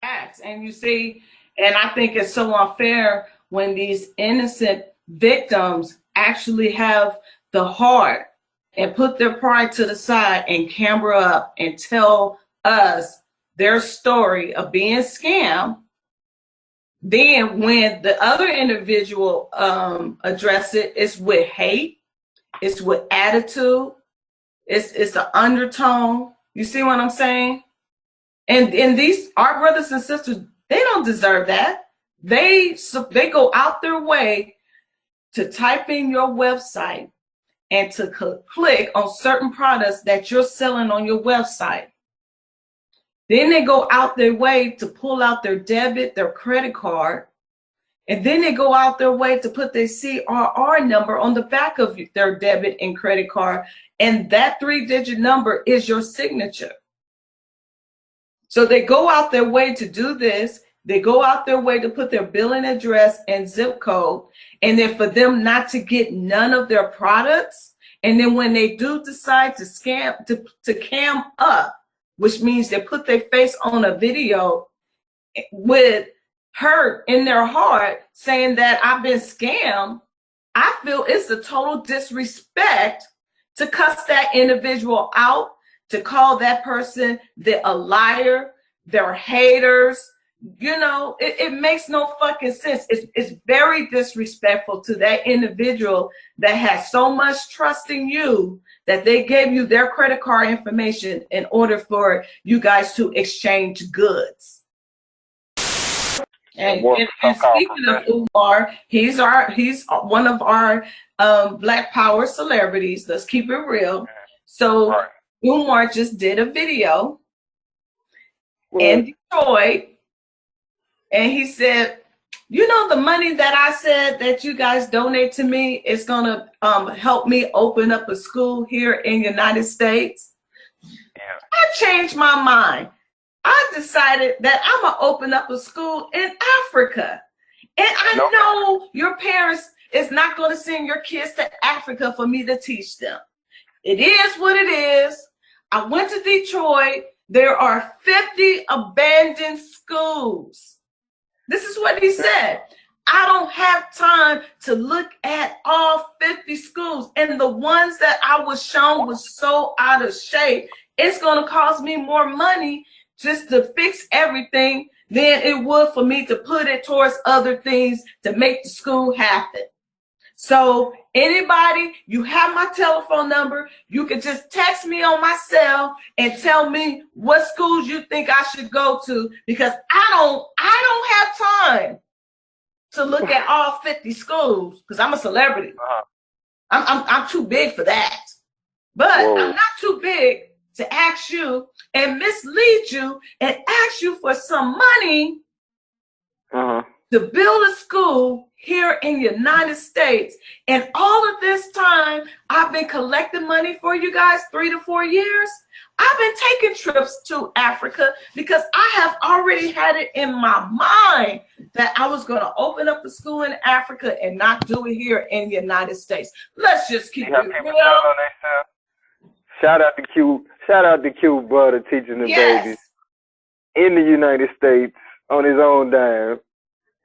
Facts. And you see, and I think it's so unfair when these innocent victims actually have the heart and put their pride to the side and camera up and tell us their story of being scammed. Then when the other individual address it, it's with hate, it's with attitude, it's an undertone. You see what I'm saying? And these, our brothers and sisters, they don't deserve that. They go out their way to type in your website and to click on certain products that you're selling on your website. Then they go out their way to pull out their debit, their credit card, and then they go out their way to put their CRR number on the back of their debit and credit card, and that 3-digit number is your signature. So they go out their way to do this. They go out their way to put their billing address and zip code, and then for them not to get none of their products. And then when they do decide to scam, to cam up, which means they put their face on a video with hurt in their heart saying that I've been scammed, I feel it's a total disrespect to cuss that individual out, to call that person a liar, they're haters. You know, it makes no fucking sense. It's very disrespectful to that individual that has so much trust in you that they gave you their credit card information in order for you guys to exchange goods. And speaking of Umar, he's one of our Black Power celebrities. Let's keep it real. So Umar just did a video in Detroit. And he said, you know, the money that I said that you guys donate to me is going to help me open up a school here in the United States. Yeah. I changed my mind. I decided that I'm going to open up a school in Africa. And I know your parents is not going to send your kids to Africa for me to teach them. It is what it is. I went to Detroit. There are 50 abandoned schools. This is what he said. I don't have time to look at all 50 schools. And the ones that I was shown was so out of shape, it's going to cost me more money just to fix everything than it would for me to put it towards other things to make the school happen. So anybody, you have my telephone number. You can just text me on my cell and tell me what schools you think I should go to, because I don't have time to look at all 50 schools because I'm a celebrity. I'm too big for that. But I'm not too big to ask you and mislead you and ask you for some money to build a school here in the United States. And all of this time, I've been collecting money for you guys, 3 to 4 years. I've been taking trips to Africa because I have already had it in my mind that I was going to open up a school in Africa and not do it here in the United States. Let's just keep it real. Shout out to Q. Shout out to Q, brother, teaching the babies in the United States on his own dime.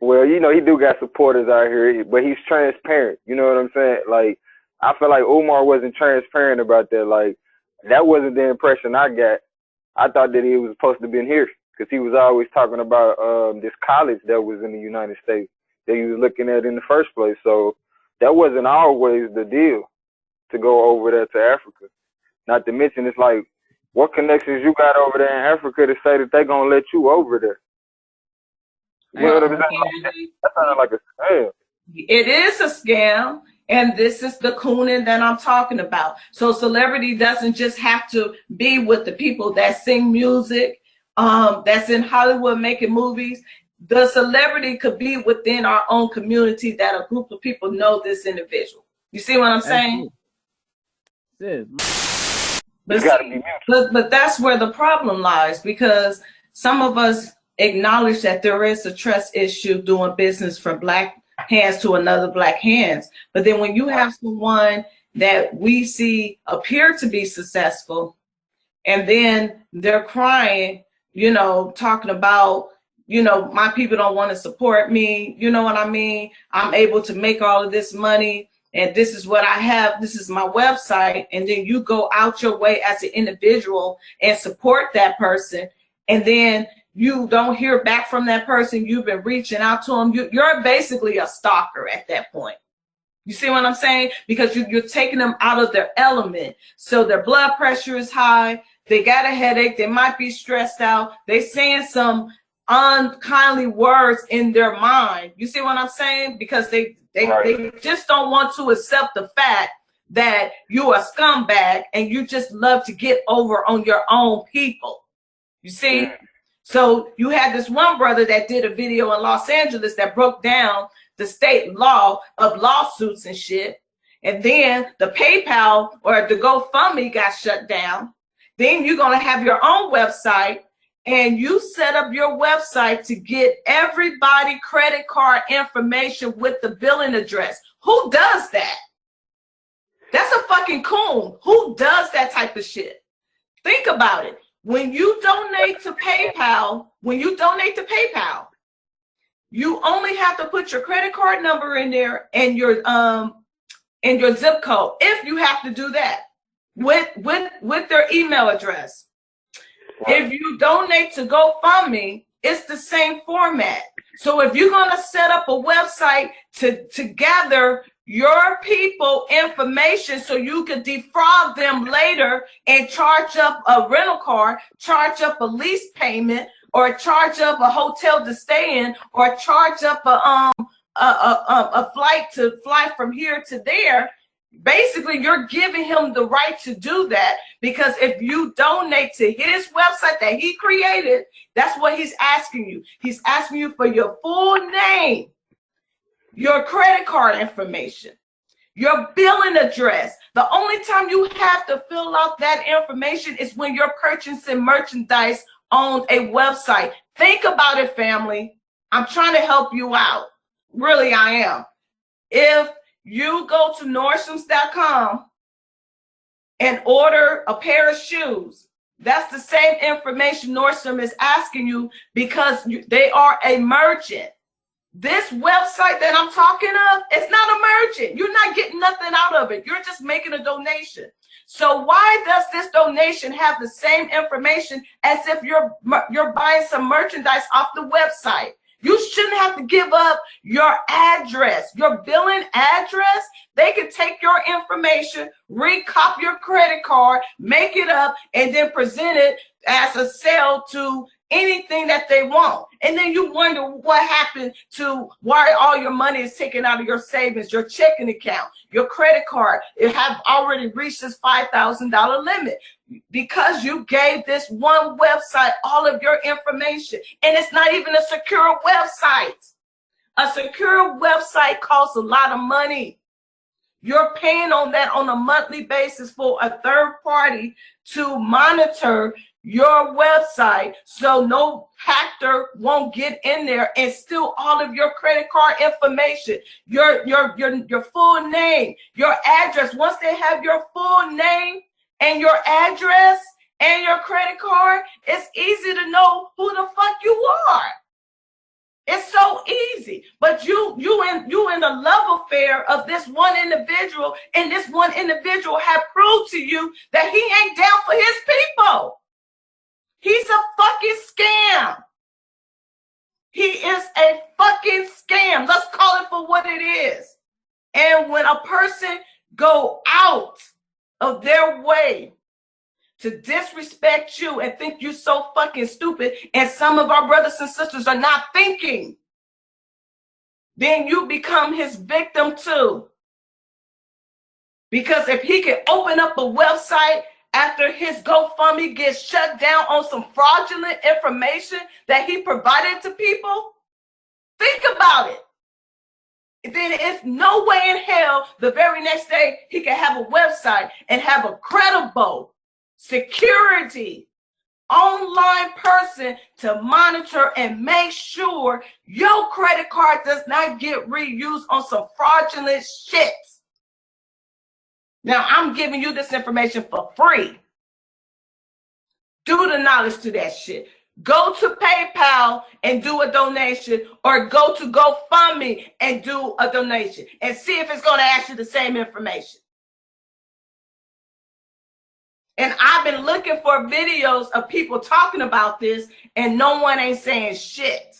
Well, you know, he do got supporters out here, but he's transparent. You know what I'm saying? Like, I feel like Umar wasn't transparent about that. Like, that wasn't the impression I got. I thought that he was supposed to be in here because he was always talking about this college that was in the United States that he was looking at in the first place. So that wasn't always the deal to go over there to Africa. Not to mention, it's like, what connections you got over there in Africa to say that they're going to let you over there? You know what I'm saying? That sounded like a scam. It is a scam, and this is the cooning that I'm talking about. So celebrity doesn't just have to be with the people that sing music, that's in Hollywood making movies. The celebrity could be within our own community that a group of people know this individual. You see what I'm saying? But that's where the problem lies, because some of us acknowledge that there is a trust issue doing business from black hands to another black hands. But then when you have someone that we see appear to be successful, and then they're crying, you know, talking about, you know, my people don't want to support me. You know what I mean? I'm able to make all of this money, and this is what I have. This is my website. And then you go out your way as an individual and support that person. And then you don't hear back from that person. You've been reaching out to them. You're basically a stalker at that point. You see what I'm saying? Because you're taking them out of their element. So their blood pressure is high. They got a headache. They might be stressed out. They saying some unkindly words in their mind. You see what I'm saying? Because they just don't want to accept the fact that you're a scumbag and you just love to get over on your own people. You see? So you had this one brother that did a video in Los Angeles that broke down the state law of lawsuits and shit. And then the PayPal or the GoFundMe got shut down. Then you're going to have your own website, and you set up your website to get everybody credit card information with the billing address. Who does that? That's a fucking coon. Who does that type of shit? Think about it. When you donate to PayPal, you only have to put your credit card number in there and your zip code, if you have to do that, with their email address. If you donate to GoFundMe, it's the same format. So if you're gonna set up a website to gather your people information so you can defraud them later and charge up a rental car, charge up a lease payment, or charge up a hotel to stay in, or charge up a flight to fly from here to there, basically you're giving him the right to do that, because if you donate to his website that he created, that's what he's asking you. He's asking you for your full name, your credit card information, your billing address. The only time you have to fill out that information is when you're purchasing merchandise on a website. Think about it, family. I'm trying to help you out. Really, I am. If you go to Nordstrom's.com and order a pair of shoes, that's the same information Nordstrom is asking you, because they are a merchant. This website that I'm talking of, it's not a merchant. You're not getting nothing out of it. You're just making a donation. So why does this donation have the same information as if you're buying some merchandise off the website? You shouldn't have to give up your address, your billing address. They can take your information, recop your credit card, make it up, and then present it as a sale to anything that they want. And then you wonder what happened to why all your money is taken out of your savings, your checking account, your credit card. It have already reached this $5,000 limit because you gave this one website all of your information. And it's not even a secure website. A secure website costs a lot of money. You're paying on that on a monthly basis for a third party to monitor your website so no hacker won't get in there and steal all of your credit card information, your full name, your address. Once they have your full name and your address and your credit card, it's easy to know who the fuck you are. It's so easy. But you in the love affair of this one individual, and this one individual have proved to you that he ain't down for his people. He's a fucking scam. He is a fucking scam. Let's call it for what it is. And when a person go out of their way to disrespect you and think you're so fucking stupid, and some of our brothers and sisters are not thinking, then you become his victim too. Because if he can open up a website after his GoFundMe gets shut down on some fraudulent information that he provided to people, think about it. Then it's no way in hell the very next day he can have a website and have a credible security online person to monitor and make sure your credit card does not get reused on some fraudulent shit. Now, I'm giving you this information for free. Do the knowledge to that shit. Go to PayPal and do a donation, or go to GoFundMe and do a donation, and see if it's going to ask you the same information. And I've been looking for videos of people talking about this, and no one ain't saying shit.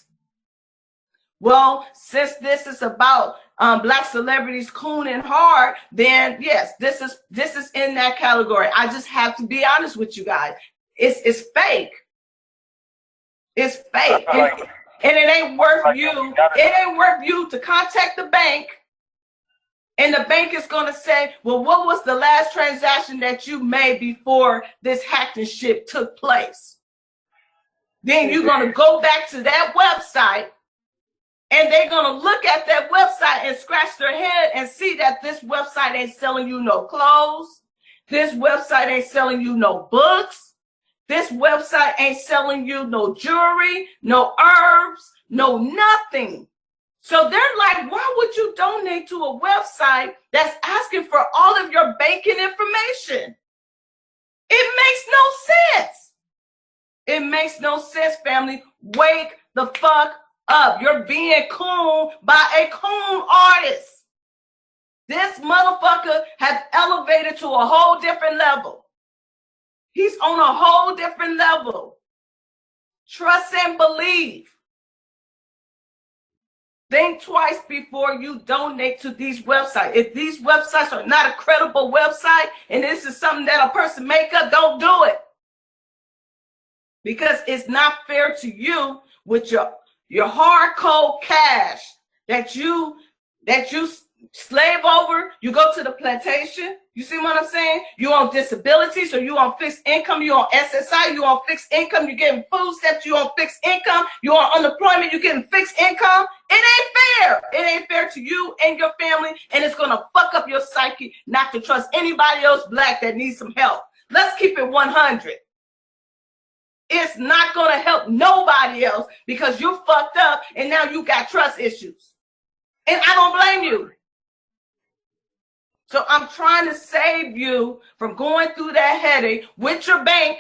Well, since this is about Black celebrities cooning hard, then yes, this is in that category. I just have to be honest with you guys. It's fake. It's fake. And it ain't worth you. It ain't worth you to contact the bank, and the bank is going to say, well, what was the last transaction that you made before this hacking shit took place? Then you're going to go back to that website, and they're going to look at that website and scratch their head and see that this website ain't selling you no clothes. This website ain't selling you no books. This website ain't selling you no jewelry, no herbs, no nothing. So they're like, why would you donate to a website that's asking for all of your banking information? It makes no sense. It makes no sense, family. Wake the fuck up. You're being cooned by a coon artist. This motherfucker has elevated to a whole different level. He's on a whole different level. Trust and believe. Think twice before you donate to these websites. If these websites are not a credible website and this is something that a person make up, don't do it. Because it's not fair to you with your hard cold cash that you slave over. You go to the plantation. You see what I'm saying? You on disability, so you on fixed income. You on SSI. You on fixed income. You getting food stamps. You on fixed income. You on unemployment. You getting fixed income. It ain't fair. It ain't fair to you and your family, and it's gonna fuck up your psyche not to trust anybody else black that needs some help. Let's keep it 100. It's not gonna help nobody else because you fucked up and now you got trust issues, and I don't blame you. So I'm trying to save you from going through that headache with your bank,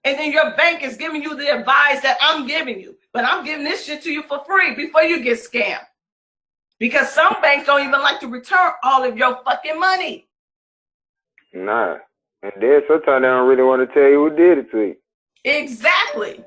and then your bank is giving you the advice that I'm giving you. But I'm giving this shit to you for free before you get scammed. Because some banks don't even like to return all of your fucking money. Nah. And then sometimes they don't really want to tell you who did it to you. Exactly.